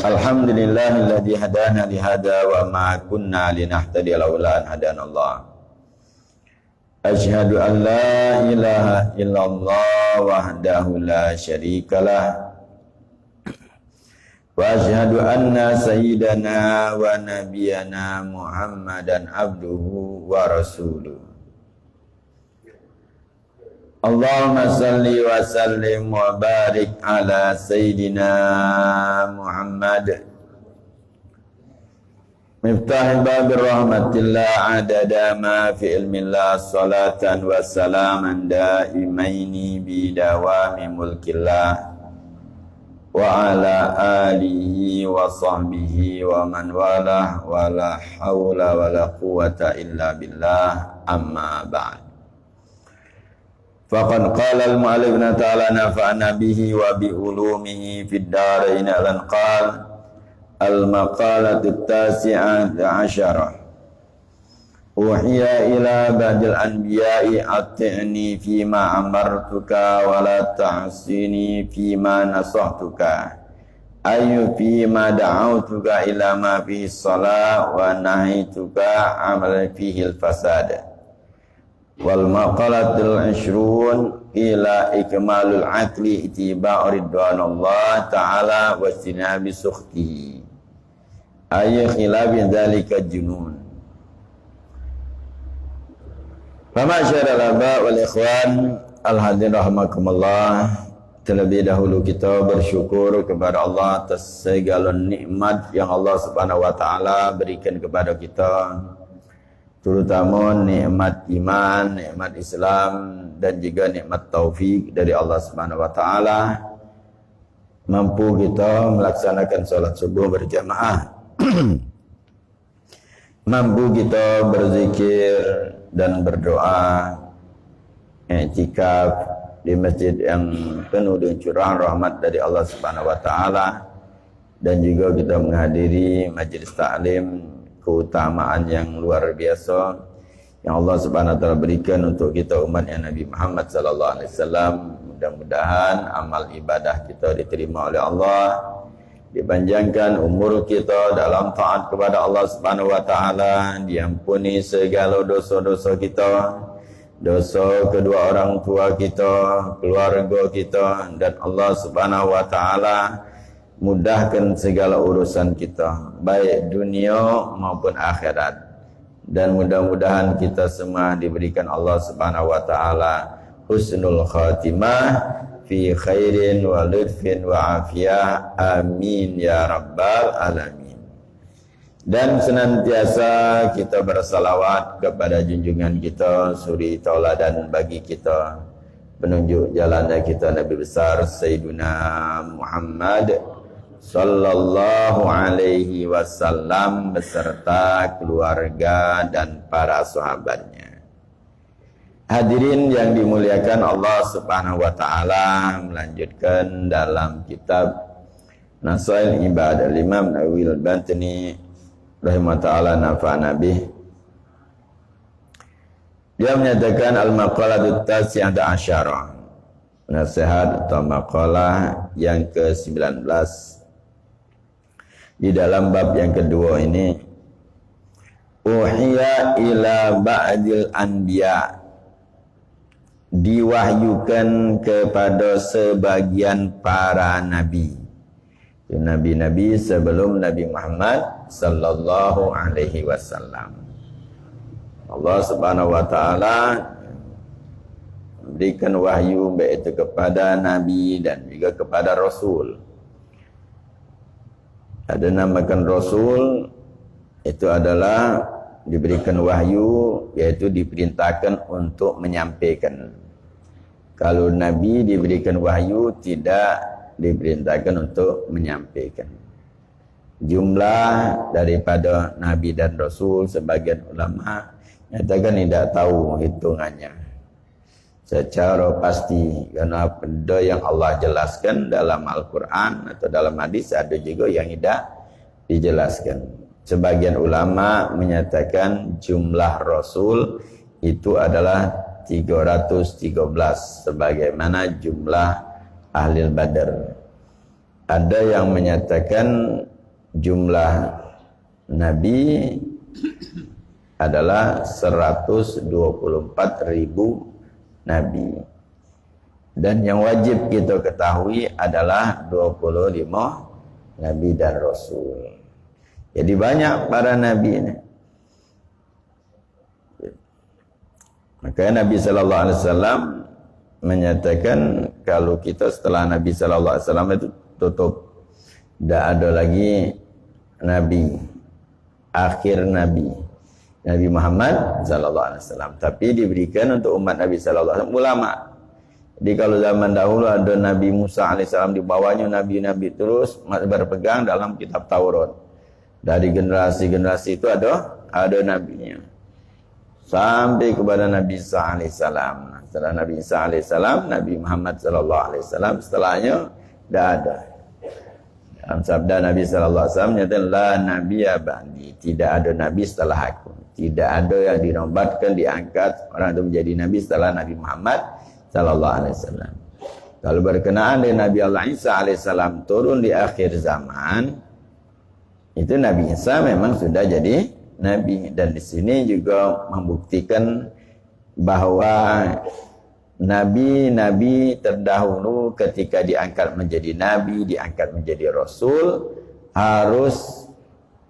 Alhamdulillahilladzi hadana li hada wa ma kunna linahtadiya laula an hadanallah. Asyhadu an la ilaha illallah wahdahu la syarikalah wa asyhadu anna sayyidana wa nabiyyana Muhammadan abduhu wa rasuluh. Allahumma salli wa sallim wa barik ala Sayyidina Muhammad Miftah babir rahmatillah adada ma fi ilmillah salatan wa salaman daimaini bidawami mulkillah wa ala alihi wa sahbihi wa man walah wa la hawla wa la quwata illa billah amma ba'd. Faqad qala al-mu'allif ta'ala nafa'ana bihi wa bi ulumihi fid darain alan qala al-maqalatu at-tasi'ah asyarah uhiya ila ba'dil anbiya'i ati'ni fima amartuka wa la ta'sini fima nasahtuka ayu fima da'autuka ila ma fihi salah wa nahituka amal fihi al-fasad. Wal maqalatul 20 ila ikmalul aqli ittiba' ridwanullah ta'ala wa istinabi sukhtihi ay khilafin dzalika junun. Famasyarul aba wal ikhwan al hadirin rahimakumullah, terlebih dahulu kita bersyukur kepada Allah atas segala nikmat yang Allah Subhanahu wa taala berikan kepada kita, terutama nikmat iman, nikmat Islam dan juga nikmat taufik dari Allah Subhanahu wa taala. Mampu kita melaksanakan salat subuh berjamaah. Mampu kita berzikir dan berdoa, i'tikaf di masjid yang penuh dengan curahan rahmat dari Allah Subhanahu wa taala, dan juga kita menghadiri majelis taklim, keutamaan yang luar biasa yang Allah Subhanahu wa taala berikan untuk kita umatnya Nabi Muhammad sallallahu alaihi wasallam. Mudah-mudahan amal ibadah kita diterima oleh Allah, dipanjangkan umur kita dalam taat kepada Allah Subhanahu wa taala, diampuni segala dosa-dosa kita, dosa kedua orang tua kita, keluarga kita, dan Allah Subhanahu wa taala mudahkan segala urusan kita, baik dunia maupun akhirat. Dan mudah-mudahan kita semua diberikan Allah Subhanahu wa taala husnul khatimah fi khairin wa lutfin wa afiyah, amin ya rabbal alamin. Dan senantiasa kita bersalawat kepada junjungan kita, suri tauladan bagi kita, penunjuk jalannya kita, Nabi besar Sayyiduna Muhammad sallallahu alaihi wasallam beserta keluarga dan para sahabatnya. Hadirin yang dimuliakan Allah Subhanahu wa taala, melanjutkan dalam kitab Nasail Ibadah Imam Nawawi al-Bantani rahimahullah taala nafa'ana bih. Dia menyatakan al-maqalatut tasi'ah asyarah, nasihat atau maqalah yang ke-19 di dalam bab yang kedua ini. Uhiya ila ba'dil anbiya, diwahyukan kepada sebagian para nabi, nabi-nabi sebelum Nabi Muhammad sallallahu alaihi wasallam. Allah Subhanahu wa taala memberikan wahyu baik itu kepada nabi dan juga kepada rasul. Ada namakan rasul, itu adalah diberikan wahyu, yaitu diperintahkan untuk menyampaikan. Kalau nabi diberikan wahyu, tidak diperintahkan untuk menyampaikan. Jumlah daripada nabi dan rasul, sebagian ulama nyatakan tidak tahu hitungannya secara pasti, karena benda yang Allah jelaskan dalam Al-Quran atau dalam hadis ada juga yang tidak dijelaskan. Sebagian ulama menyatakan jumlah rasul itu adalah 313 sebagaimana jumlah ahli Badar. Ada yang menyatakan jumlah nabi adalah 124.000 nabi. Dan yang wajib kita ketahui adalah 25 nabi dan rasul. Jadi banyak para nabi ini. Maka Nabi sallallahu alaihi wasallam menyatakan kalau kita setelah Nabi sallallahu alaihi wasallam itu tutup. Tidak ada lagi nabi, akhir nabi, Nabi Muhammad sallallahu alaihi wasallam. Tapi diberikan untuk umat Nabi sallallahu alaihi wasallam ulama. Jadi kalau zaman dahulu ada Nabi Musa alaihissalam, di bawahnya nabi-nabi terus berpegang dalam kitab Taurat. Dari generasi-generasi itu ada nabinya. Sampai kepada Nabi Isa alaihissalam. Setelah Nabi Isa alaihissalam, Nabi Muhammad sallallahu alaihi wasallam, setelahnya tidak ada. Dalam sabda Nabi sallallahu alaihi wasallam nyata la nabiyya ba'di, tidak ada nabi setelah aku. Tidak ada yang dinobatkan, diangkat orang itu menjadi nabi setelah Nabi Muhammad sallallahu alaihi wasallam. Kalau berkenaan dengan Nabi Allah Isa alaihissalam turun di akhir zaman, itu Nabi Isa memang sudah jadi nabi. Dan di sini juga membuktikan bahwa nabi-nabi terdahulu ketika diangkat menjadi nabi, diangkat menjadi rasul, harus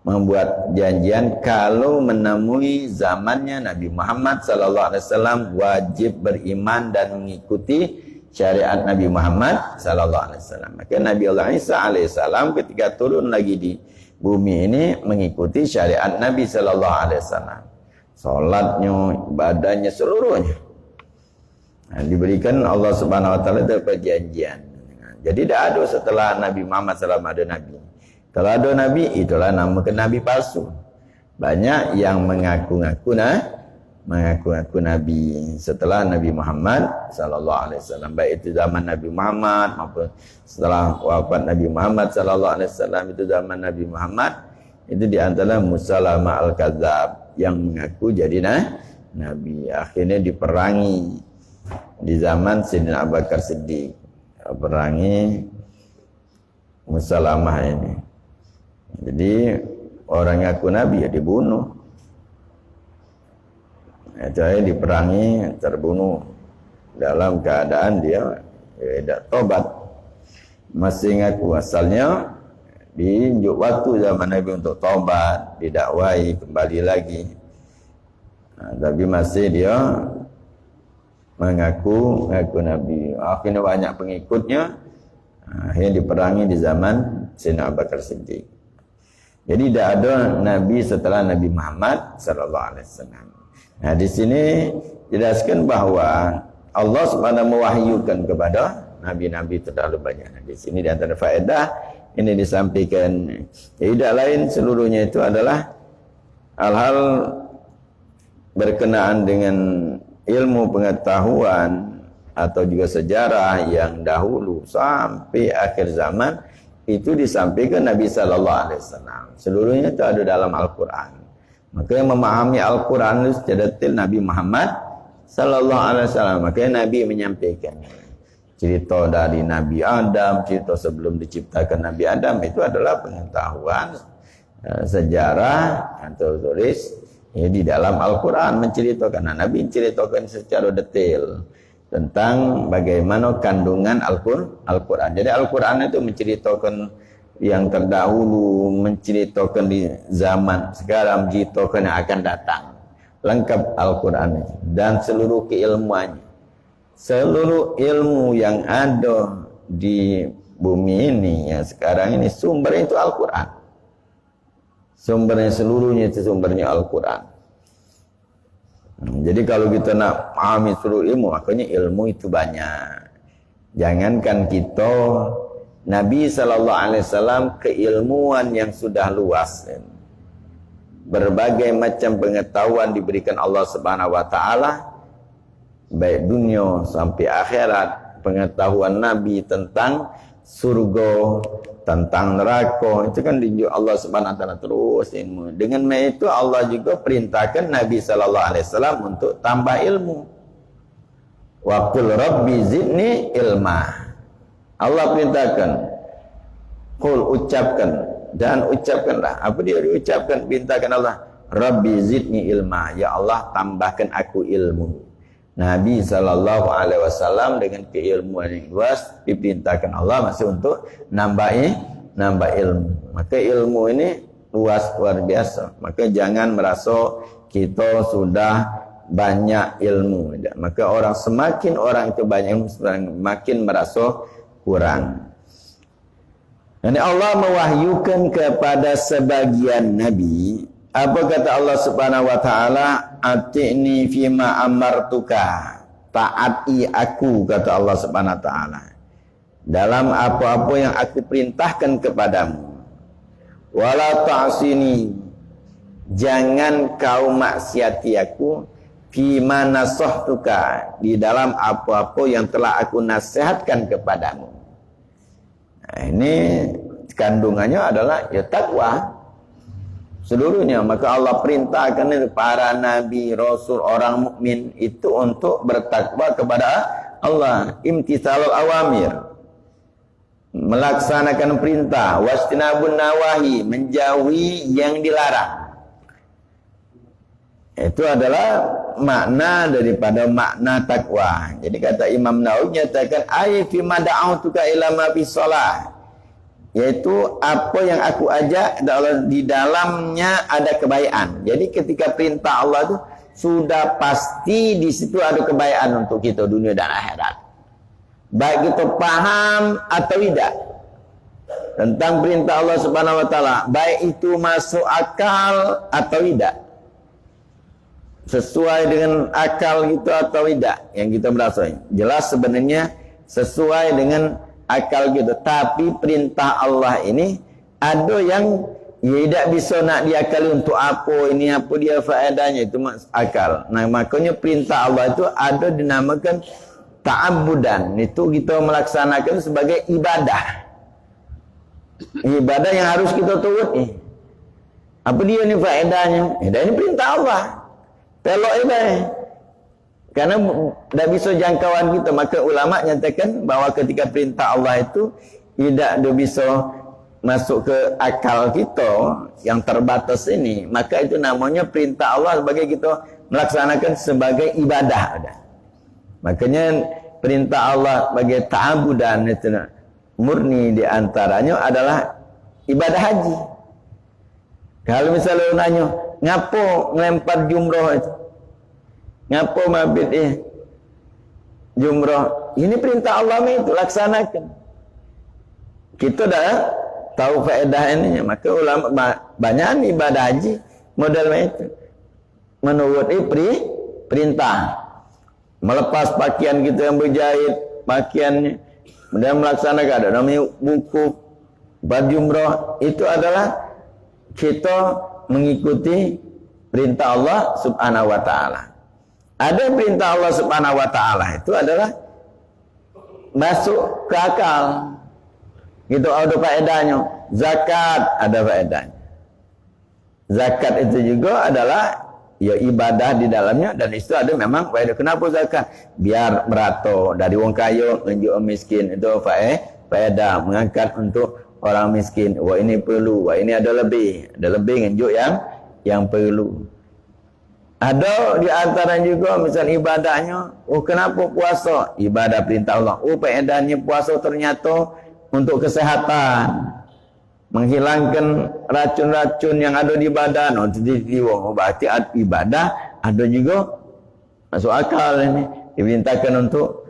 membuat janjian kalau menemui zamannya Nabi Muhammad sallallahu alaihi wasallam wajib beriman dan mengikuti syariat Nabi Muhammad sallallahu alaihi wasallam. Maka Nabi Allah Isa alaihi salam ketika turun lagi di bumi ini mengikuti syariat Nabi sallallahu alaihi wasallam. Salatnya, ibadahnya, seluruhnya. Nah, diberikan Allah Subhanahu wa taala itu perjanjian. Jadi tidak ada setelah Nabi Muhammad sallallahu alaihi wasallam ada nabi. Kalau ada nabi, itulah namakan nabi palsu. Banyak yang mengaku-ngaku nabi setelah Nabi Muhammad sallallahu alaihi wasallam, baik itu zaman Nabi Muhammad maupun setelah wafat Nabi Muhammad sallallahu alaihi wasallam. Itu zaman Nabi Muhammad, itu di antara Musalamah al-Kadzab yang mengaku jadi nabi. Akhirnya diperangi di zaman Sayyidina Abu Bakar Siddiq, perangi Musalamah ini. Jadi orang ngaku nabi ya dibunuh. Jadi diperangi, terbunuh dalam keadaan dia tidak tobat. Masih ngaku asalnya diinjuk waktu zaman Nabi untuk tobat, didakwai kembali lagi. Tapi masih dia mengaku nabi. Akhirnya banyak pengikutnya. Akhirnya diperangi di zaman Sayyidina Abu Bakar Siddiq. Jadi tidak ada nabi setelah Nabi Muhammad sallallahu alaihi wasallam. Nah, di sini jelaskan bahwa Allah Subhanahu mewahyukan kepada nabi-nabi terlalu banyak. Nah, di sini di antara faedah ini disampaikan. Tidak lain seluruhnya itu adalah hal-hal berkenaan dengan ilmu pengetahuan atau juga sejarah yang dahulu sampai akhir zaman itu disampaikan Nabi sallallahu alaihi wasallam. Seluruhnya itu ada dalam Al-Qur'an. Maka yang memahami Al-Qur'an itu secara detail Nabi Muhammad sallallahu alaihi wasallam. Maka Nabi menyampaikan cerita dari Nabi Adam, cerita sebelum diciptakan Nabi Adam, itu adalah pengetahuan sejarah atau tulis ya, di dalam Al-Qur'an menceritakan. Nah, Nabi menceritakan secara detail tentang bagaimana kandungan Al-Quran. Jadi Al-Quran itu menceritakan yang terdahulu, menceritakan di zaman sekarang, menceritakan yang akan datang. Lengkap Al-Quran dan seluruh keilmuannya. Seluruh ilmu yang ada di bumi ini, yang sekarang ini, sumbernya itu Al-Quran. Sumbernya seluruhnya itu sumbernya Al-Quran. Jadi kalau kita nak pahami seluruh ilmu, makanya ilmu itu banyak. Jangankan kita, Nabi SAW keilmuan yang sudah luas. Berbagai macam pengetahuan diberikan Allah Subhanahu Wa Taala, baik dunia sampai akhirat. Pengetahuan Nabi tentang surga, tentang neraka, itu kan diunjuk Allah Subhanahu Wa Taala terus ilmu. Dengan itu Allah juga perintahkan Nabi sallallahu alaihi wasallam untuk tambah ilmu. Wa qul rabbi zidni ilma. Allah perintahkan, qul ucapkan, Dan ucapkanlah, apa dia diucapkan, pintakan Allah, Rabbi zidni ilma, ya Allah tambahkan aku ilmu. Nabi SAW dengan keilmuan yang luas diperintahkan Allah masih untuk nambah ilmu. Maka ilmu ini luas, luar biasa. Maka jangan merasa kita sudah banyak ilmu. Maka semakin orang itu banyak ilmu, semakin merasa kurang. Dan Allah mewahyukan kepada sebagian Nabi. Apa kata Allah Subhanahu wa taala? Ati'ni fima amartuka. Taati aku, kata Allah Subhanahu wa taala, dalam apa-apa yang aku perintahkan kepadamu. Wala ta'sini. Jangan kau maksiati aku fima nasahtuka, di dalam apa-apa yang telah aku nasihatkan kepadamu. Nah, ini kandungannya adalah ya takwa seluruhnya. Maka Allah perintahkan itu para nabi, rasul, orang mukmin itu untuk bertakwa kepada Allah, imtithalul awamir, melaksanakan perintah, wastinabun nawahi, menjauhi yang dilarang. Itu adalah makna daripada makna takwa. Jadi kata Imam Nawawi nyatakan ayat fi ma da'autuka ila ma fi shalah, yaitu apa yang aku ajak di dalamnya ada kebaikan. Jadi ketika perintah Allah itu sudah pasti di situ ada kebaikan untuk kita dunia dan akhirat. Baik kita paham atau tidak tentang perintah Allah Subhanahu wa taala, baik itu masuk akal atau tidak, sesuai dengan akal gitu atau tidak, yang kita merasa jelas sebenarnya sesuai dengan akal gitu. Tapi perintah Allah ini ada yang tidak bisa nak diakali, untuk apa ini, apa dia faedahnya, itu akal. Nah makanya perintah Allah itu ada dinamakan ta'abudan, itu kita melaksanakan sebagai ibadah. Ibadah yang harus kita turuti. Apa dia ni faedahnya? Ini perintah Allah. Telok ibadah. Karena dah bisa jangkauan kita, maka ulama nyatakan bahawa ketika perintah Allah itu tidak bisa masuk ke akal kita yang terbatas ini, maka itu namanya perintah Allah sebagai kita melaksanakan sebagai ibadah. Makanya perintah Allah sebagai ta'abudan itu murni, di antaranya adalah ibadah haji. Kalau misalnya nanya, ngapo ngelempar jumroh itu? Ngapo mabit jumroh? Ini perintah Allah itu, laksanakan. Kita dah tahu faedah ini, maka ulama banyak ibadah haji model itu menurut perintah. Melepas pakaian kita yang berjahit, pakaiannya, kemudian melaksanakan ada namanya wukuf, berjumrah, itu adalah kita mengikuti perintah Allah Subhanahu wa taala. Ada perintah Allah Subhanahu wa taala itu adalah masuk ke akal. Gitu ada faedahnya. Zakat ada faedahnya. Zakat itu juga adalah ya ibadah di dalamnya, dan itu ada memang faedah. Kenapa zakat? Biar merata dari wong kaya menunjuk orang miskin, itu faedah mengangkat untuk orang miskin. Wah ini perlu, wah ini ada lebih menunjuk yang perlu. Ada di antara juga misal ibadahnya, oh kenapa puasa? Ibadah perintah Allah. Oh faedahnya puasa ternyata untuk kesehatan, menghilangkan racun-racun yang ada di badan. Oh berarti ibadah ada juga masuk akal ini. Diperintahkan untuk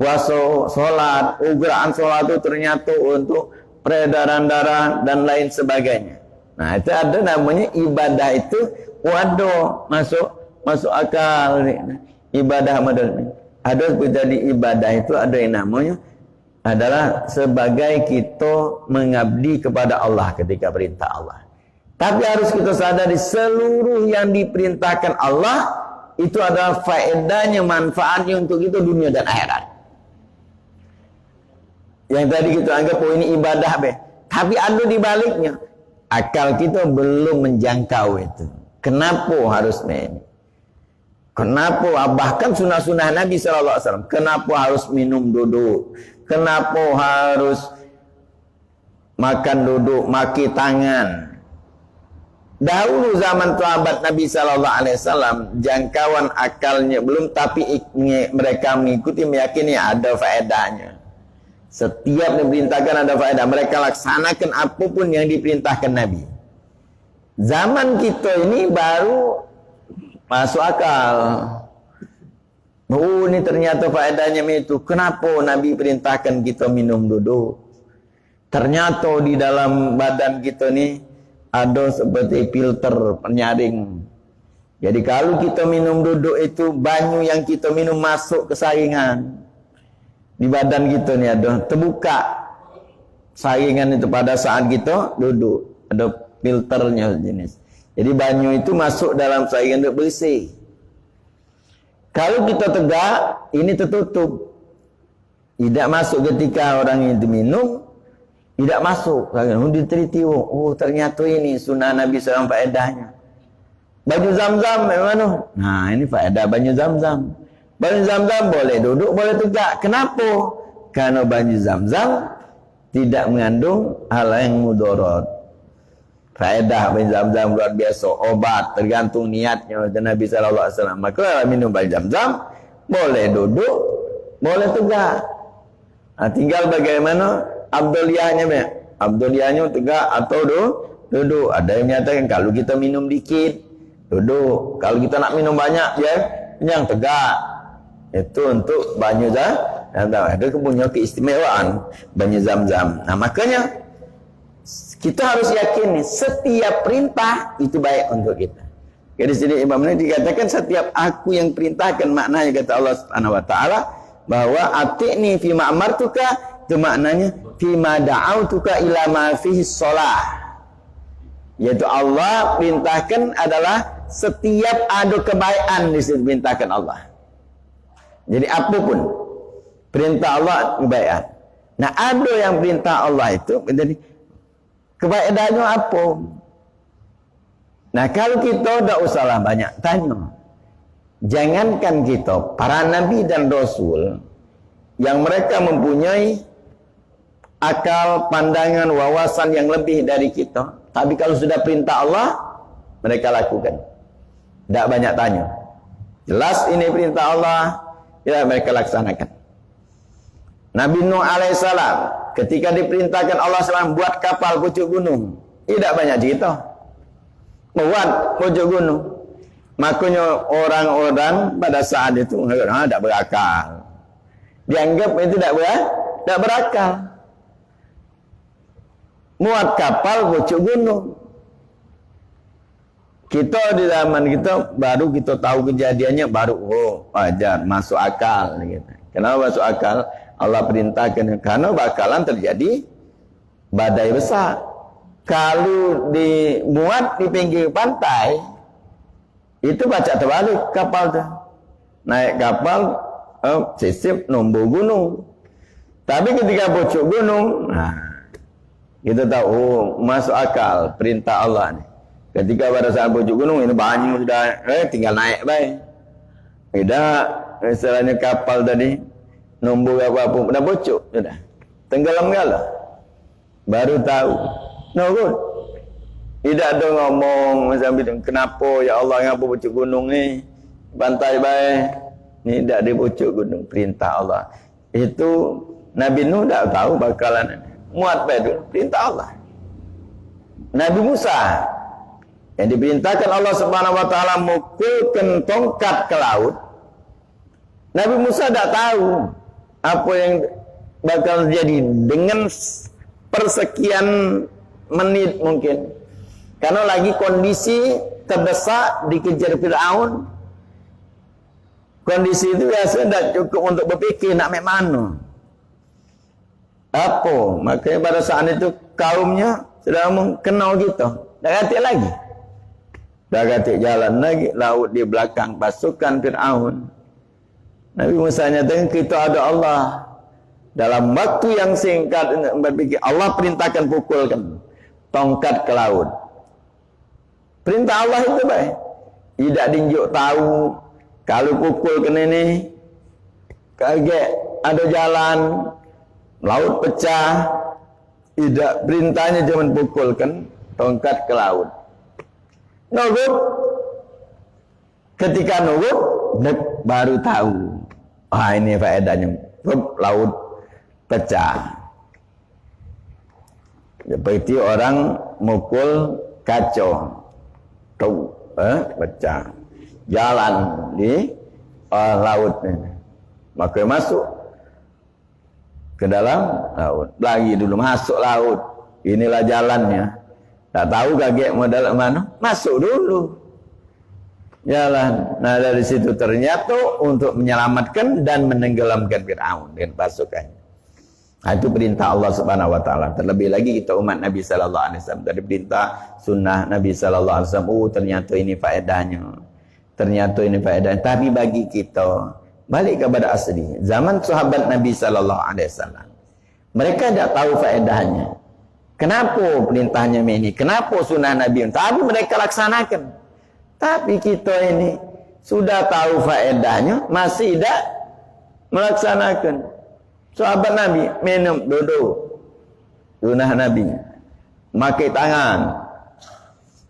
puasa, solat. Oh gerakan solat itu ternyata untuk peredaran darah dan lain sebagainya. Nah itu ada namanya ibadah itu. Waduh, masuk akal. Ibadah model ini. Ada menjadi ibadah itu ada yang namanya adalah sebagai kita mengabdi kepada Allah ketika perintah Allah. Tapi harus kita sadari seluruh yang diperintahkan Allah itu adalah faedahnya, manfaatnya untuk kita dunia dan akhirat. Yang tadi kita anggap oh ini ibadah tapi ada di baliknya. Akal kita belum menjangkau itu. Kenapa harus ini? Kenapa bahkan sunnah-sunnah Nabi SAW? Kenapa harus minum duduk? Kenapa harus makan duduk, maki tangan. Dahulu zaman sahabat Nabi sallallahu alaihi wasallam, jangkauan akalnya belum, tapi mereka mengikuti, meyakini ada faedahnya. Setiap diperintahkan ada faedah, mereka laksanakan apapun yang diperintahkan Nabi. Zaman kita ini baru masuk akal. Oh, ini ternyata faedahnya itu. Kenapa Nabi perintahkan kita minum duduk? Ternyata di dalam badan kita ni ada seperti filter penyaring. Jadi kalau kita minum duduk itu, banyu yang kita minum masuk ke saringan. Di badan kita ni ada terbuka saringan itu pada saat kita duduk. Ada filternya jenis. Jadi banyu itu masuk dalam saringan untuk bersih. Kalau kita tegak, ini tertutup. Tidak masuk ketika orang itu minum. Tidak masuk. Oh, ternyata ini sunnah Nabi SAW faedahnya. Baju zam-zam mana? Nah, ini faedah baju zam-zam. Baju zam-zam boleh duduk, boleh tegak. Kenapa? Karena baju zam-zam tidak mengandung hal yang mudarat. Faedah baju zam-zam luar biasa. Obat tergantung niatnya Nabi SAW. Maka minum baju zam-zam boleh duduk, boleh tegak. Nah, tinggal bagaimana Abduliyahnya, Abduliyahnya tegak atau duduk. Ada yang menyatakan kalau kita minum dikit, duduk. Kalau kita nak minum banyak, ya, yang tegak. Itu untuk banyu zam-zam. Ada punya keistimewaan banyu zam-zam. Nah, makanya kita harus yakin setiap perintah itu baik untuk kita. Jadi sini Imam Nawawi dikatakan setiap aku yang perintahkan, maknanya kata Allah Subhanahu wa taala bahwa ati'ni fi ma amartuka, itu maknanya fima da'autuka ila ma fihi shalah. Yaitu Allah perintahkan adalah setiap ada kebaikan di situ perintahkan Allah. Jadi apapun perintah Allah kebaikan. Nah, ada yang perintah Allah itu jadi kebaikannya apa? Nah, kalau kita tidak usahlah banyak tanya. Jangankan kita, para nabi dan rasul yang mereka mempunyai akal, pandangan, wawasan yang lebih dari kita, tapi kalau sudah perintah Allah, mereka lakukan. Tidak banyak tanya. Jelas ini perintah Allah, ya mereka laksanakan. Nabi Nuh alaihissalam ketika diperintahkan Allah SWT buat kapal pucuk gunung, tidak banyak cerita. Buat pucuk gunung. Makanya orang-orang pada saat itu tidak berakal. Dianggap itu tidak berakal. Muat kapal pucuk gunung. Kita di zaman kita baru kita tahu kejadiannya, baru wajar, masuk akal gitu. Kenapa masuk akal? Allah perintahkan karena bakalan terjadi badai besar. Kalau dimuat di pinggir pantai, itu baca terbalik kapal tu. Naik kapal sisip nombor gunung. Tapi ketika pucuk gunung, kita tahu masuk akal perintah Allah ni. Ketika pada saat pucuk gunung ini banyu sudah tinggal naik baik. Tidak misalnya kapal tadi nombor apa-apa dah pucuk sudah. Tenggelam galah. Baru tahu. No good. Tidak ada ngomong macam itu. Kenapa ya Allah ngapa pucuk gunung ni? Pantai baik. Ni tidak di pucuk gunung, perintah Allah. Itu Nabi Nuh tak tahu bakalan muat baik, perintah Allah. Nabi Musa yang diperintahkan Allah Subhanahu wa taala mukulkan tongkat ke laut. Nabi Musa tak tahu apa yang bakal terjadi dengan persekian menit mungkin. Karena lagi kondisi terdesak, dikejar Fir'aun. Kondisi itu biasa tidak cukup untuk berfikir nak main mana. Apa? Makanya pada saat itu kaumnya sudah mengenal kita. Dah kata lagi. Dah kata jalan lagi. Laut di belakang pasukan Fir'aun. Nabi Musa nyatakan kita ada Allah. Dalam waktu yang singkat berpikir, Allah perintahkan pukulkan tongkat ke laut. Perintah Allah itu baik. Tidak diunjuk tahu. Kalau pukul ke ini, kaget ada jalan, laut pecah, Tidak, perintahnya cuma pukulkan tongkat ke laut. Nurut. Ketika nurut, baru tahu. Ini faedahnya. Laut pecah. Seperti orang mukul kacau. Pecah. Jalan di laut ini. Maka masuk ke dalam laut. Lagi dulu masuk laut. Inilah jalannya. Tak tahu kaget modal mana? Masuk dulu. Jalan. Nah dari situ ternyata untuk menyelamatkan dan menenggelamkan Fir'aun dengan pasukannya. Nah, itu perintah Allah Subhanahu wa taala. Terlebih lagi kita umat Nabi sallallahu alaihi wasallam. Dari perintah sunnah Nabi sallallahu alaihi wasallam, ternyata ini faedahnya. Ternyata ini faedahnya. Tapi bagi kita balik kepada asli. Zaman sahabat Nabi sallallahu alaihi wasallam. Mereka tidak tahu faedahnya. Kenapa perintahnya ini? Kenapa sunnah Nabi? Tapi mereka laksanakan. Tapi kita ini sudah tahu faedahnya, masih tidak melaksanakan. Sahabat Nabi minum, duduk. Sunnah Nabi. Makai tangan.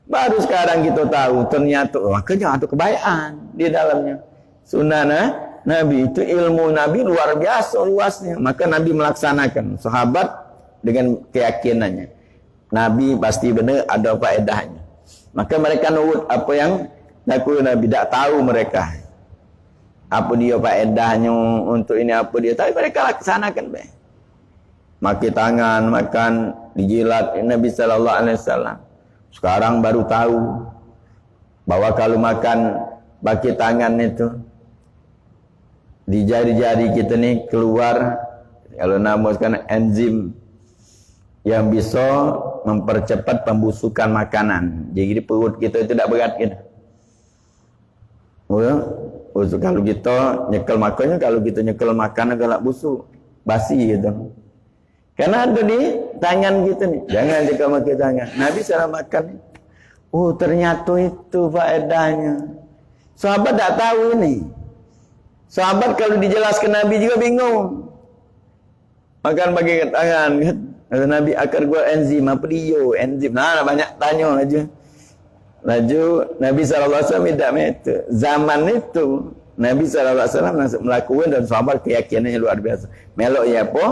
Baru sekarang kita tahu ternyata makanya ada kebaikan di dalamnya. Sunnah Nabi itu ilmu Nabi luar biasa luasnya. Maka Nabi melaksanakan. Sahabat dengan keyakinannya. Nabi pasti benar ada faedahnya. Maka mereka nurut apa yang Nabi tidak tahu mereka. Apa dia faedahnya untuk ini apa dia. Tapi mereka laksanakan. Makan tangan, makan, dijilat Nabi sallallahu alaihi wasallam. Sekarang baru tahu bahwa kalau makan pakai tangan itu di jari-jari kita nih keluar kalau nama sekarang enzim yang bisa mempercepat pembusukan makanan. Jadi perut kita itu tidak berat gitu. Kalau kita nyekel makannya, kalau kita nyekel makanan galak busuk, basi gitu. Karena ada di tangan kita nih. Jangan jika pakai tangan. Nabi cara makan. Ternyata itu faedahnya. Sahabat tak tahu ini. Sahabat kalau dijelaskan Nabi juga bingung. Makan pakai tangan kan. Nabi akar gua enzim apa dia? Enzim. Nah, banyak tanya aja. Laju Nabi SAW tidak itu. Zaman itu Nabi SAW langsung melakukan dan sahabat keyakinannya luar biasa. Melok ya apa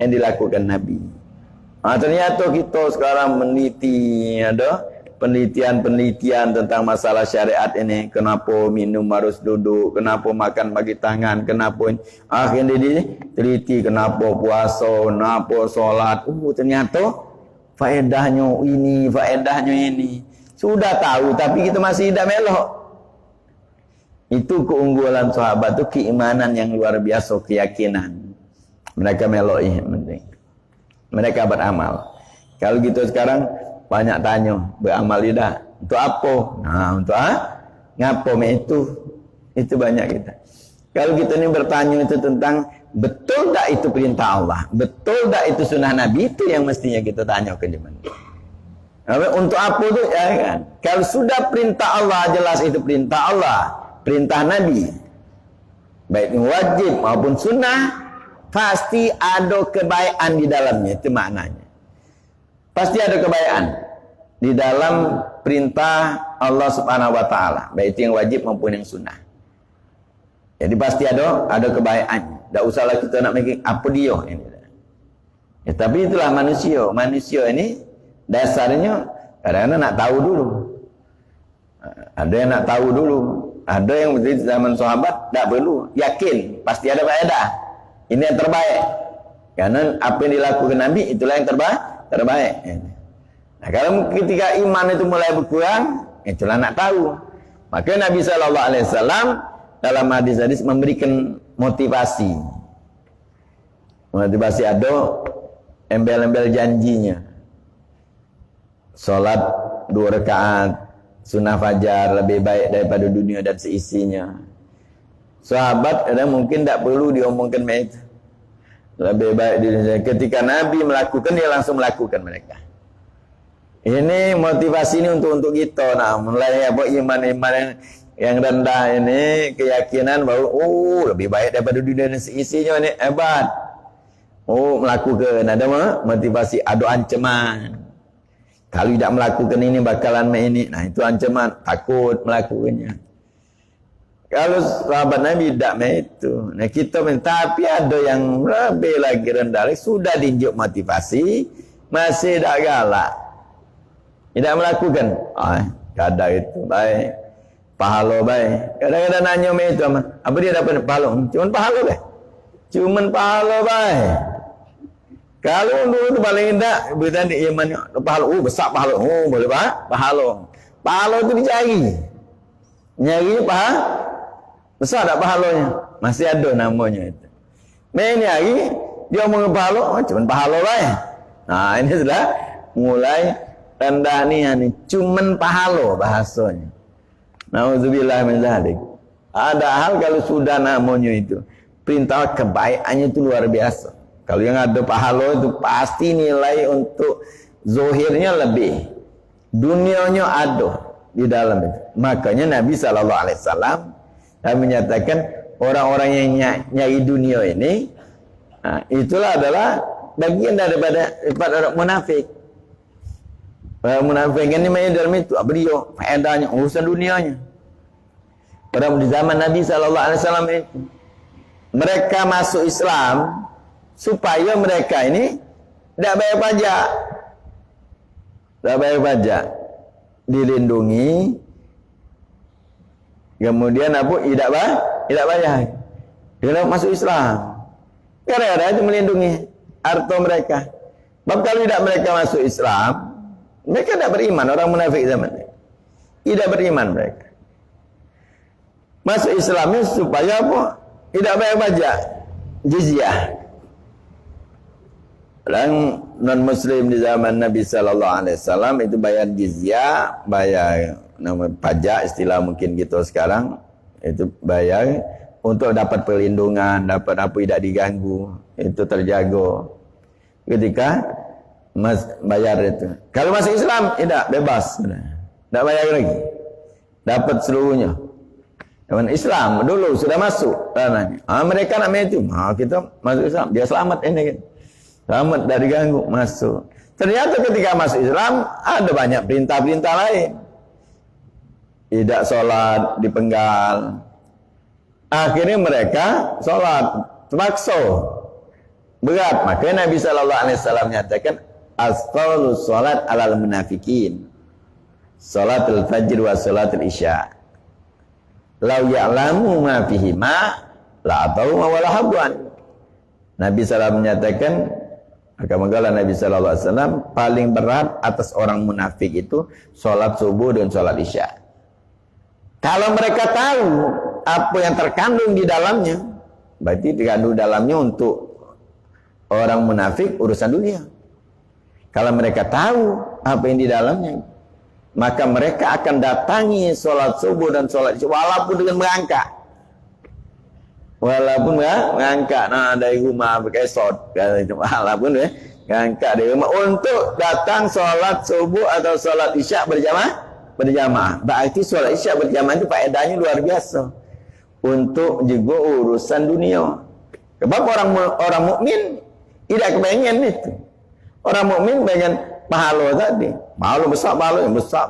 yang dilakukan Nabi. Ternyata kita sekarang meneliti ada penelitian-penelitian tentang masalah syariat ini. Kenapa minum harus duduk? Kenapa makan bagi tangan? Kenapa ini? Akhirnya diteliti kenapa puasa, kenapa solat. Ternyata faedahnya ini, faedahnya ini. Sudah tahu tapi kita masih tidak melok. Itu keunggulan sahabat, itu keimanan yang luar biasa, keyakinan. Mereka melok ini penting. Mereka beramal. Kalau gitu sekarang banyak tanya, beramal tidak? Untuk apa? Nah, untuk ngapa itu? Itu banyak kita. Kalau kita ini bertanya itu tentang betul tak itu perintah Allah? Betul tak itu sunnah Nabi? Itu yang mestinya kita tanya ke zaman. Untuk apa itu? Ya kan? Kalau sudah perintah Allah jelas itu perintah Allah, perintah Nabi, baik wajib maupun sunnah, pasti ada kebaikan di dalamnya. Itu maknanya. Pasti ada kebaikan di dalam perintah Allah Subhanahu wa taala, baik itu yang wajib maupun yang sunnah. Jadi pasti ada kebaikan. Tak usahlah kita nak mikir apa dia ini. Ya, tapi itulah manusia. Manusia ini dasarnya kadang-kadang nak tahu dulu. Ada yang nak tahu dulu. Ada yang di zaman sahabat tak perlu. Yakin pasti ada faedah. Ini yang terbaik. Karena apa yang dilakukan Nabi itulah yang terbaik. Nah, kalau ketika iman itu mulai berkurang, itulah nak tahu. Maka Nabi SAW dalam hadis-hadis memberikan motivasi. Motivasi ada embel-embel janjinya. Salat 2 rakaat sunnah fajar lebih baik daripada dunia dan seisinya. Sahabat mungkin tak perlu diomongkan itu. Lebih baik dunia. Ketika Nabi melakukan, dia langsung melakukan mereka. Ini motivasi ini untuk kita. Nah, mulai apa iman yang rendah ini, keyakinan bahwa lebih baik daripada dunia dan seisinya ini hebat. Oh, melakukan ada motivasi, ada ancaman. Kalau tidak melakukan ini bakalan ini. Nah, itu ancaman, takut melakukannya. Kalau sahabat Nabi tidak itu. Nah, kita tapi ada yang lebih lagi rendah, sudah diunjuk motivasi, masih tak galak. Tidak melakukan. Kadang itu baik. Pahala baik. Kadang-kadang nanya itu apa dia dapat pahala? Cuman pahala baik. Cuman pahala baik. Kalau dulu tu paling indah berita di Yaman pahala, besar pahala, boleh pahala. Pahala tu dicari. Nyari besar tak pahalanya? Masih ada namanya itu. Ini hari dia mau pahala, cuma pahala baik. Nah, ini sudah mulai rendah ni cuman pahala bahasanya. Nauzubillah min dzalik. Ada hal kalau sudah namanya itu perintah kebaikannya itu luar biasa. Kalau yang ada pahala itu pasti nilai untuk zohirnya lebih, dunianya ada di dalam itu. Makanya Nabi SAW menyatakan orang-orang yang nyari dunia ini, itulah adalah bagian daripada orang munafik. Orang munafik ini main dalam itu dia faedahnya urusan dunianya. Orang di zaman Nabi SAW itu mereka masuk Islam supaya mereka ini tidak bayar pajak. Tidak bayar pajak. Dilindungi. Kemudian apa? Tidak bayar. Dia masuk Islam. Karena itu melindungi harta mereka. Sebab kalau tidak mereka masuk Islam, mereka tidak beriman. Orang munafik zaman ini tidak beriman mereka. Masuk Islamnya supaya apa? Tidak bayar pajak. Jizyah. Dan non-muslim di zaman Nabi SAW itu bayar jizyah, bayar nama pajak, istilah mungkin gitu sekarang, itu bayar untuk dapat perlindungan, dapat apa tidak diganggu, itu terjaga. Ketika bayar itu. Kalau masuk Islam, tidak, bebas. Tidak bayar lagi. Dapat seluruhnya. Zaman Islam dulu sudah masuk ranahnya. Mereka nak itu. Kita masuk Islam, dia selamat ini kan. Selamat dari ganggu, masuk. Ternyata ketika masuk Islam, ada banyak perintah-perintah lain. Tidak sholat, dipenggal. Akhirnya mereka sholat, terpaksa. Berat. Makanya Nabi SAW menyatakan, asqalus sholat alal munafikin. Sholatul fajr wa sholatul isya. Lau ya'lamu ma fihima, la'atau ma walahabwan. Nabi SAW menyatakan, Akamagala Nabi SAW paling berat atas orang munafik itu sholat subuh dan sholat isya. Kalau mereka tahu apa yang terkandung di dalamnya, berarti terkandung dalamnya untuk orang munafik urusan dunia. Kalau mereka tahu apa yang di dalamnya, maka mereka akan datangi sholat subuh dan sholat isya walaupun dengan merangkak. Walaupun mengangkat dari rumah berkesot, walaupun mengangkat dari rumah untuk datang sholat subuh atau sholat isya berjamaah. Berarti sholat isya berjamaah itu faedahnya luar biasa untuk juga urusan dunia. Sebab orang mukmin tidak kepengen itu. Orang mukmin pengen pahala tadi, pahala besar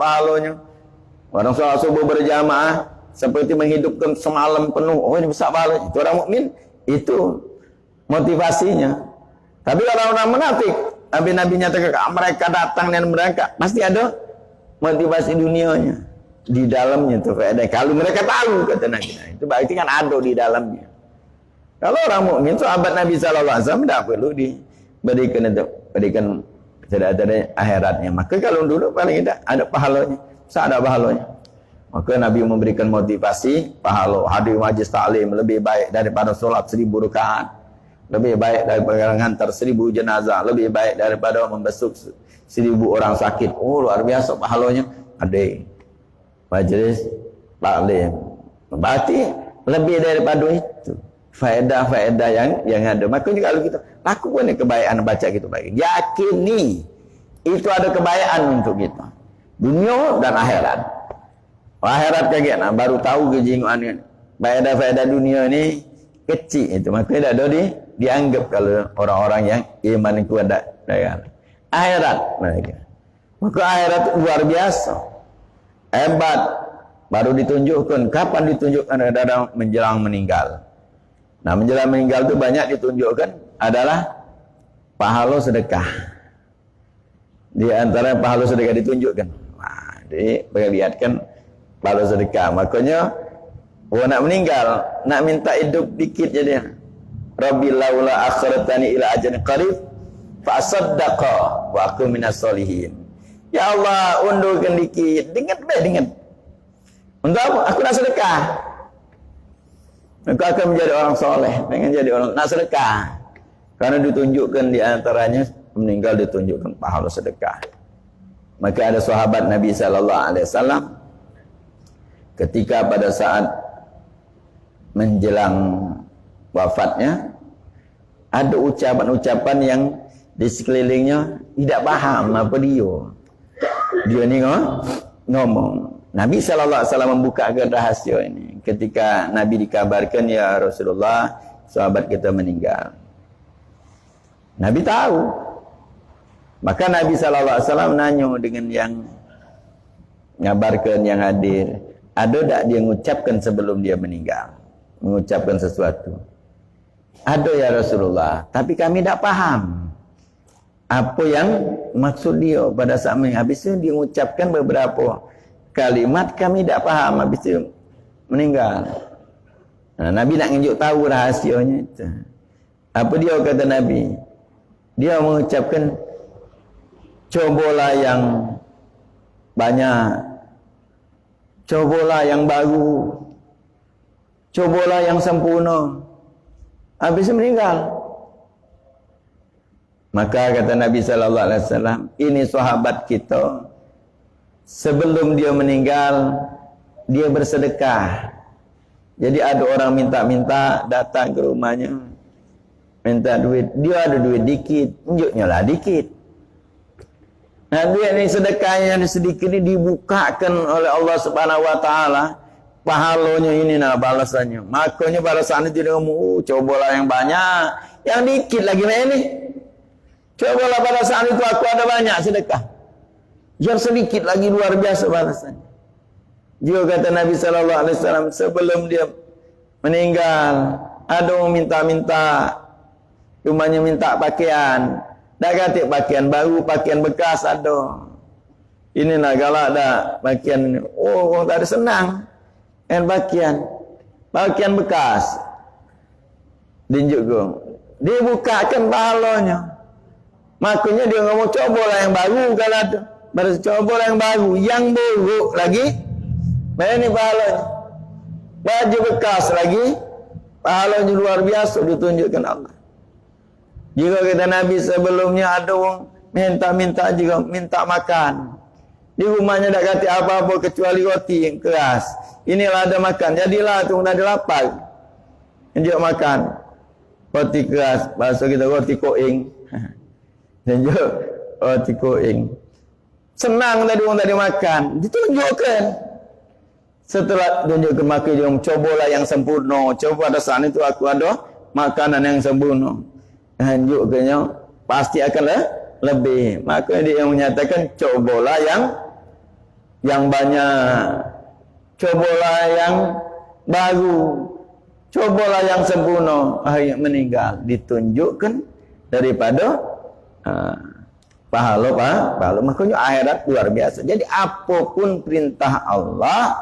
pahalanya. Orang sholat subuh berjamaah seperti menghidupkan semalam penuh. Oh, ini besar pahala. Itu orang mukmin, itu motivasinya. Tapi kalau orang munafik, Nabi nyatakan mereka datang dan mereka pasti ada motivasi dunianya di dalamnya itu. Kalau mereka tahu kata Nabi, itu berarti kan ada di dalamnya. Kalau orang mukmin, sahabat Nabi SAW tidak perlu diberikan tidak ada akhiratnya. Maka kalau dulu paling tidak ada pahalanya, ada pahalanya. Maka Nabi memberikan motivasi pahala hadir majlis taklim lebih baik daripada solat 1000 rakaat, lebih baik daripada menghantar 1000 jenazah, lebih baik daripada membesuk 1000 orang sakit. Oh, luar biasa pahalanya. Ada majlis taklim. Berarti lebih daripada itu. Faedah-faedah yang ada. Makanya kalau kita lakukan kebaikan baca gitu baik. Yakini itu ada kebaikan untuk kita. Dunia dan akhirat. Akhirat kaget, baru tahu kejinguan ini. Faedah-faedah dunia ini kecil itu, maka tidak ada dianggap kalau orang-orang yang iman kuat dak akhirat mereka. Maka akhirat luar biasa, hebat. Baru ditunjukkan, kapan ditunjukkan adalah menjelang meninggal. Nah, menjelang meninggal itu banyak ditunjukkan adalah pahala sedekah. Di antara pahala sedekah ditunjukkan. Nah, diperlihatkan pahala sedekah. Makanya orang nak meninggal, nak minta hidup dikit je dia. Rabbi laula akhiratani ila ajalin qarib fa asaddaqa wa aku minas solihin. Ya Allah, undurkan dikit. Dengar. Untuk apa? Aku nak sedekah. Aku akan menjadi orang soleh. Pengen jadi orang nak sedekah. Karena ditunjukkan di antaranya meninggal ditunjukkan pahala sedekah. Maka ada sahabat Nabi SAW ketika pada saat menjelang wafatnya ada ucapan-ucapan yang di sekelilingnya tidak paham apa dia. Dia ni ngomong. Nabi SAW membukakan rahasia ini. Ketika Nabi dikabarkan, ya Rasulullah, sahabat kita meninggal. Nabi tahu. Maka Nabi SAW nanya dengan yang ngabarkan, yang hadir. Ada tak dia mengucapkan sebelum dia meninggal? Mengucapkan sesuatu. Ada ya Rasulullah. Tapi kami tak paham. Apa yang maksud dia pada saat meninggal. Habis itu dia mengucapkan beberapa kalimat kami tak faham, habis itu meninggal. Nah, Nabi nak tunjuk tahu rahasianya itu. Apa dia kata Nabi? Dia mengucapkan cobalah yang banyak, cobalah yang baru, cobalah yang sempurna. Habis itu meninggal. Maka kata Nabi SAW, ini sahabat kita. Sebelum dia meninggal, dia bersedekah. Jadi ada orang minta-minta datang ke rumahnya, minta duit. Dia ada duit dikit, tunjuknya lah dikit. Nah, duit ni sedekahnya sedikit ni dibukakan oleh Allah Subhanahu Wa Taala. Pahalanya ini nah balasannya. Makanya balasannya dia ngomong, cobalah yang banyak, yang dikit lagi ni. Cobalah pada saat itu aku ada banyak sedekah. Yang sedikit lagi luar biasa balasannya. Juga kata Nabi SAW, sebelum dia meninggal, ada orang minta-minta, rumahnya minta pakaian. Dah kata pakaian baru, pakaian bekas ada. Ini nak galak dah pakaian ini. Oh, orang tak ada senang. Dan pakaian bekas. Tunjuk ke. Dia bukakan pahalanya. Makanya dia ngomong cobalah yang baru kalau ada. Baru coba yang baru, yang buruk lagi, ini pahalanya. Baju bekas lagi, pahalanya luar biasa ditunjukkan Allah. Jika kata Nabi sebelumnya ada orang minta-minta juga, minta makan. Di rumahnya tak kata apa-apa kecuali roti yang keras. Inilah ada makan, jadilah tu dah ada lapar. Tunjuk makan. Roti keras, bahasa kita roti koing. Tunjuk roti koing. Senang tadi orang tadi makan, ditunjukkan. Setelah tunjukkan maka dia cobalah yang sempurna. Coba pada saat itu aku ada makanan yang sempurna. Tunjukkannya pasti akan lebih. Maka dia yang menyatakan cobalah yang banyak, cobalah yang baru, cobalah yang sempurna. Akhirnya meninggal. Ditunjukkan daripada pahala. Makanya akhirat luar biasa. Jadi apapun perintah Allah,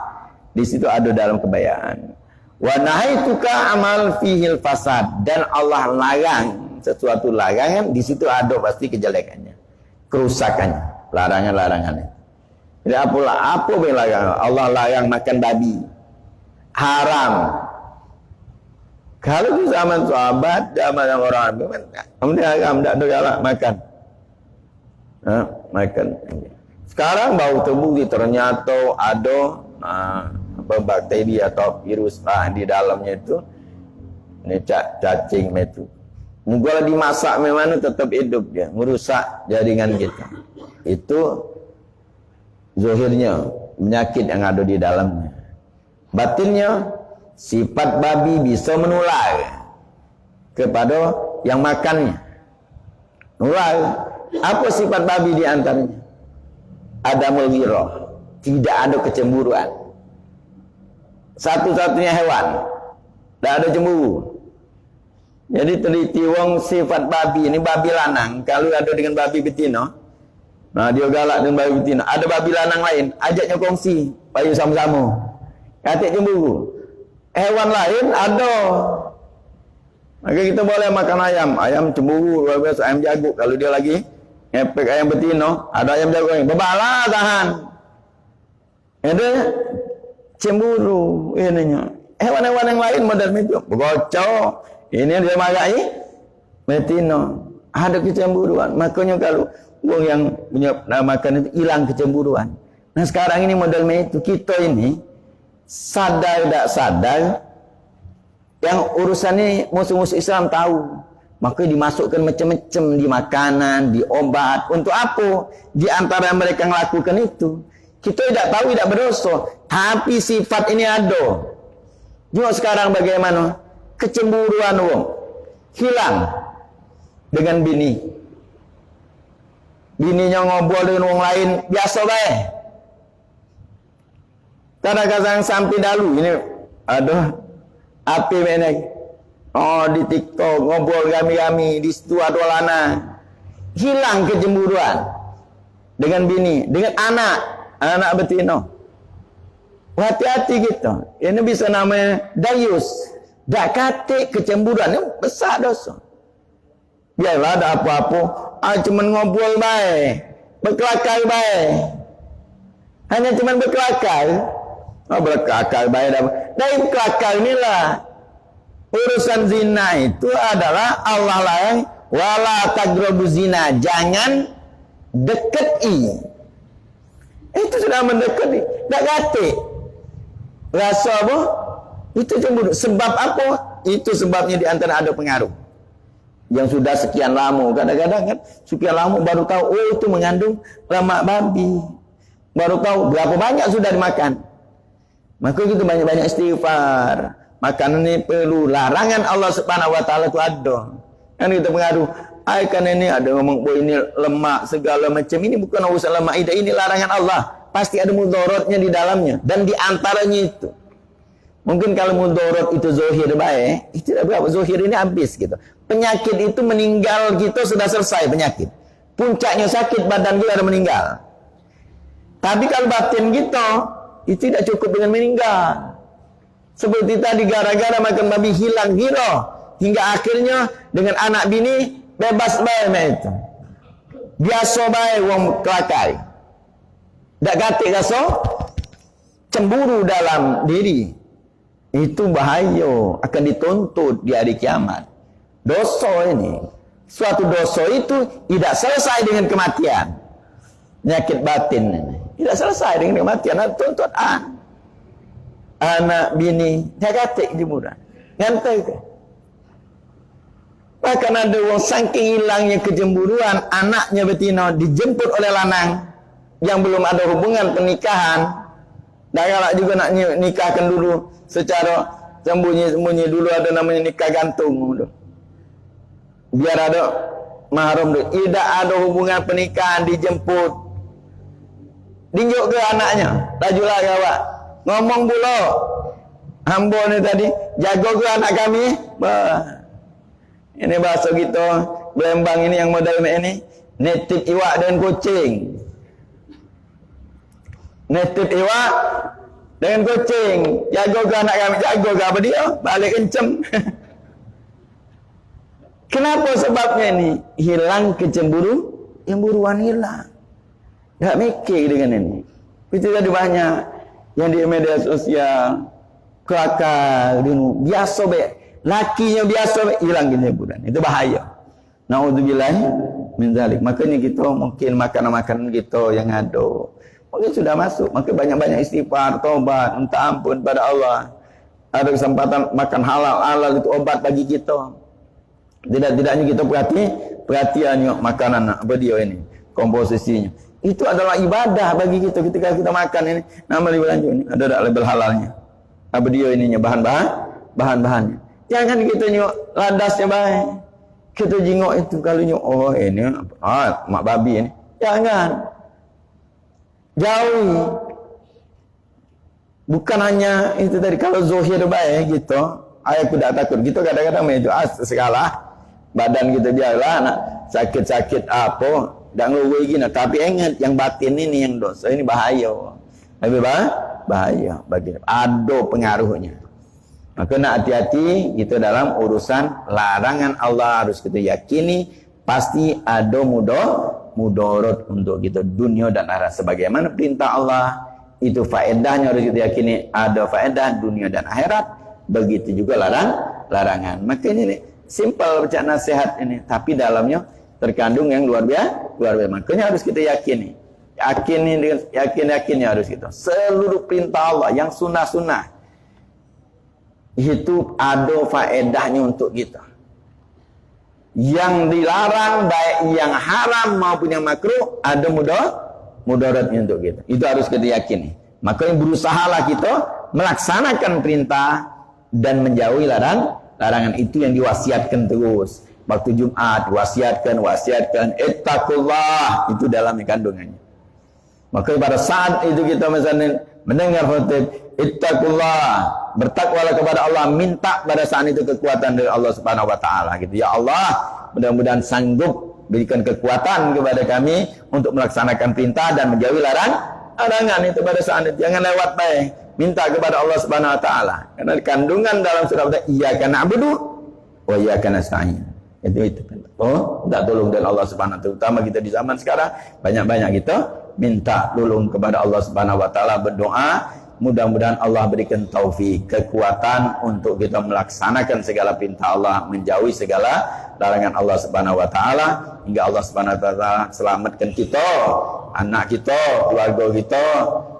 di situ ada dalam kebaikan. Wa nahaituka amal fihil fasad, dan Allah larang sesuatu larangan, di situ ada pasti kejelekannya, kerusakannya, larangan-larangannya. Jadi apa yang larang? Allah larang makan babi, haram. Kalau di zaman sahabat, zaman orang haram, tak ada galak makan. Makan. Sekarang baru terbukti ternyata ada bakteri atau virus di dalamnya itu. Ini cacing itu. Kalau dimasak memang tetap hidup dia, merusak jaringan kita. Itu zahirnya penyakit yang ada di dalamnya. Batinnya sifat babi bisa menular. kepada yang makannya. Mulai apa sifat babi di antaranya? Adamul ghirah, tidak ada kecemburuan. Satu-satunya hewan tidak ada cemburu. Jadi teliti wong sifat babi ini, babi lanang kalau ada dengan babi betina, nah dia galak dengan babi betina. Ada babi lanang lain, ajaknya kongsi, payu sama-sama, katik cemburu. Hewan lain ada. Maka kita boleh makan ayam. Ayam cemburu, luar biasa. Ayam jago. Kalau dia lagi ngepek ayam betina, ada ayam jago. Bebalah tahan. Ada cemburu. Ininya. Hewan-hewan yang lain model itu. Bergocok. Ini dia makai betina. Ada kecemburuan. Makanya kalau orang yang punya makan itu hilang kecemburuan. Nah sekarang ini model itu. Kita ini sadar tak sadar yang urusan ini musuh-musuh Islam tahu, maka dimasukkan macam-macam di makanan, di obat. Untuk apa? Di antara mereka melakukan itu, kita tidak tahu, tidak berdosa, tapi sifat ini ada. Juga sekarang bagaimana? Kecemburuan wong hilang dengan bini. Bininya ngobrol dengan wong lain biasa baik. Kadang-kadang sampai dalu ini aduh api menek. Oh di TikTok ngobrol kami-kami di situ ada lana. Hilang kecemburuan dengan bini, dengan anak betina. Hati-hati gitu. Ini bisa namanya dayus. Dak kate kecemburuan ini besar dosa. Biarlah ada apa-apa, cuman ngobrol baik, berkelakar baik. Hanya cuman berkelakar. Oh berkelakar baik. Dari kelakar inilah urusan zina itu adalah Allah larang wala taqrabu zina, jangan dekati. Itu sudah mendekati, tak kate. Rasa apa? Itu cemburu. Sebab apa? Itu sebabnya di antara ada pengaruh. Yang sudah sekian lama, kadang-kadang kan sekian lama baru tahu oh itu mengandung lemak babi. Baru tahu berapa banyak sudah dimakan. Maka kita banyak-banyak istighfar. Makanan ini perlu. Larangan Allah Subhanahu wa taala itu ada. Kan kita pengaruh. Kan ini ada ngomong bahwa ini lemak segala macam. Ini bukan urusan lemak, ini larangan Allah. Pasti ada mudaratnya di dalamnya. Dan di antaranya itu. Mungkin kalau mudarat itu zahir baik, itu tidak berapa. Zahir ini habis gitu. Penyakit itu meninggal kita sudah selesai penyakit. Puncaknya sakit badan kita ada meninggal. Tapi kalau batin kita itu tidak cukup dengan meninggal. Seperti tadi gara-gara makan babi hilang ghirah hingga akhirnya dengan anak bini bebas baik itu. Biasa baik wong kelakai. Dak gatik rasa cemburu dalam diri. Itu bahaya, akan dituntut di hari kiamat. Dosa ini, suatu dosa itu tidak selesai dengan kematian. Penyakit batin ini tidak selesai dengan kematian, ada tuntutan. Anak bini jagatik jemuran ngantai ke. Bahkan ada orang saking hilangnya kecemburuan, anaknya betina dijemput oleh lanang yang belum ada hubungan pernikahan. Dan kalau juga nak nikahkan dulu secara sembunyi-sembunyi dulu, ada namanya nikah gantung. Biar ada mahram dulu. Tidak ada hubungan pernikahan, dijemput. Dinjuk ke anaknya. Lajulah awak. Ngomong pula. Hamba ni tadi, jaga ke anak kami. Ini bahasa kita Belembang ini yang model ini. Netip iwak dan kucing. Netip iwak dengan kucing. Jaga ke anak kami. Jaga ke apa dia? Balik kencem. Kenapa sebabnya ini? Hilang kecemburuan hilang. Tak mikir dengan ini. Itu tadi banyak yang di media sosial kelakar, biasa baik. Lakinya biasa baik, hilang kecemburuan. Itu bahaya. Naudzubillah min zalik. Makanya kita mungkin makanan-makanan kita yang ada mungkin sudah masuk. Maka banyak-banyak istighfar, taubat, minta ampun pada Allah. Ada kesempatan makan halal. Halal itu obat bagi kita. Tidak-tidaknya kita perhatiannya makanan apa dia ini, komposisinya. Itu adalah ibadah bagi kita ketika kita makan ini. Nama label lanjut ini ada label halalnya. Apa dia ininya bahan-bahannya. Jangan kita nyok ladasnya baik. Kita jengok itu kalau nyok, oh ini mak babi ini. Jangan. Jauhi. Bukan hanya itu tadi, kalau zohir baik gitu, aku tidak takut. Gitu kadang-kadang itu segala badan kita biarlah nak sakit-sakit apa, dan ngeluwe gini. Tapi ingat yang batin ini yang dosa ini bahaya. Lebih bahaya bagi ada pengaruhnya. Maka nak hati-hati gitu dalam urusan larangan Allah, harus kita yakini pasti ada mudarat untuk kita dunia dan akhirat. Sebagaimana perintah Allah itu faedahnya harus kita yakini ada faedah dunia dan akhirat. Begitu juga larangan. Maka ini simple baca nasihat ini, tapi dalamnya terkandung yang luar biasa. Makanya harus kita yakini. Yakin harus kita. Seluruh perintah Allah yang sunnah itu ada faedahnya untuk kita. Yang dilarang baik yang haram maupun yang makruh ada mudaratnya untuk kita. Itu harus kita yakini. Makanya berusahalah kita melaksanakan perintah dan menjauhi larangan itu yang diwasiatkan terus. Waktu Jumat wasiatkan ittaqullah, itu dalam kandungannya. Maka pada saat itu kita misalnya mendengar khutbah ittaqullah, bertakwalah kepada Allah, minta pada saat itu kekuatan dari Allah Subhanahu wa taala gitu. Ya Allah, mudah-mudahan sanggup berikan kekuatan kepada kami untuk melaksanakan perintah dan menjauhi larangan itu pada saat itu. Jangan lewat baik. Minta kepada Allah Subhanahu wa taala. Karena kandungan dalam surah iyyaka na'budu wa iyyaka nasta'in. Itu. Oh, minta tolong dari Allah Subhanahu wa taala. Terutama kita di zaman sekarang banyak-banyak kita minta tolong kepada Allah Subhanahu wa taala, berdoa mudah-mudahan Allah berikan taufik, kekuatan untuk kita melaksanakan segala perintah Allah, menjauhi segala larangan Allah Subhanahu wa taala, hingga Allah Subhanahu wa taala selamatkan kita, anak kita, keluarga kita,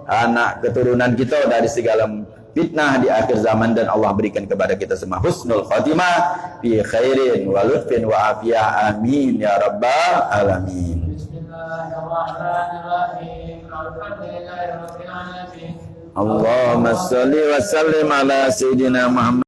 anak keturunan kita dari segala fitnah di akhir zaman, dan Allah berikan kepada kita semua husnul khatimah fi khairin wa lutfin wa afiyah, amin ya rabbal alamin. Bismillahirrahmanirrahim. Alhamdulillahirabbil alamin. Allahumma shalli wa sallim ala sayyidina Muhammad.